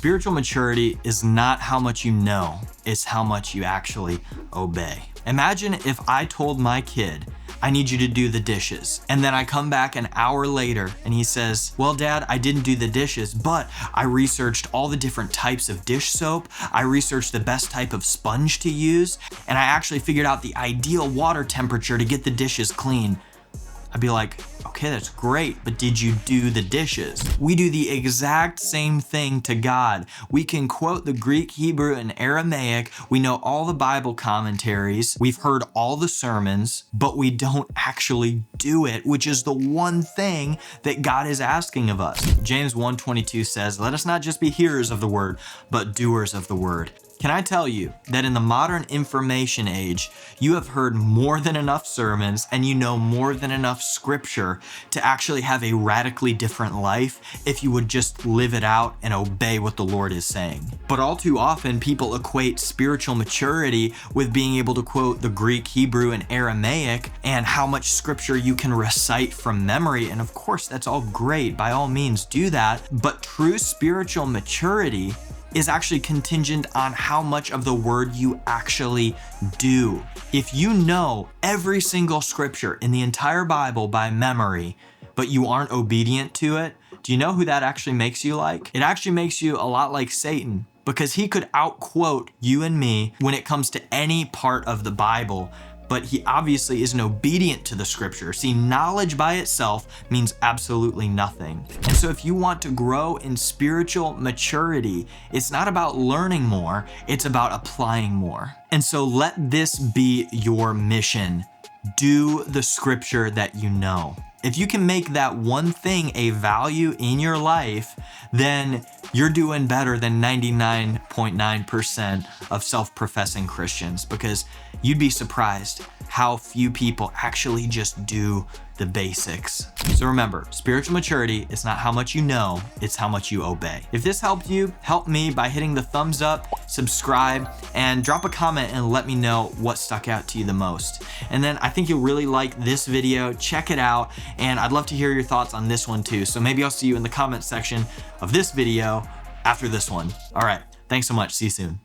Spiritual maturity is not how much you know, it's how much you actually obey. Imagine if I told my kid, I need you to do the dishes. And then I come back an hour later and he says, well, Dad, I didn't do the dishes, but I researched all the different types of dish soap. I researched the best type of sponge to use. And I actually figured out the ideal water temperature to get the dishes clean. I'd be like, okay, that's great, but did you do the dishes? We do the exact same thing to God. We can quote the Greek, Hebrew, and Aramaic. We know all the Bible commentaries. We've heard all the sermons, but we don't actually do it, which is the one thing that God is asking of us. James 1:22 says, let us not just be hearers of the word, but doers of the word. Can I tell you that in the modern information age, you have heard more than enough sermons and you know more than enough scripture to actually have a radically different life if you would just live it out and obey what the Lord is saying. But all too often, people equate spiritual maturity with being able to quote the Greek, Hebrew, and Aramaic and how much scripture you can recite from memory. And of course, that's all great. By all means, do that. But true spiritual maturity is actually contingent on how much of the word you actually do. If you know every single scripture in the entire Bible by memory, but you aren't obedient to it, do you know who that actually makes you like? It actually makes you a lot like Satan, because he could outquote you and me when it comes to any part of the Bible, but he obviously isn't obedient to the scripture. See, knowledge by itself means absolutely nothing. And so if you want to grow in spiritual maturity, it's not about learning more, it's about applying more. And so let this be your mission. Do the scripture that you know. If you can make that one thing a value in your life, then you're doing better than 99.9% of self-professing Christians, because you'd be surprised how few people actually just do the basics. So remember, spiritual maturity is not how much you know, it's how much you obey. If this helped you, help me by hitting the thumbs up, subscribe, and drop a comment and let me know what stuck out to you the most. And then I think you'll really like this video. Check it out, and I'd love to hear your thoughts on this one too. So maybe I'll see you in the comment section of this video after this one. All right, thanks so much. See you soon.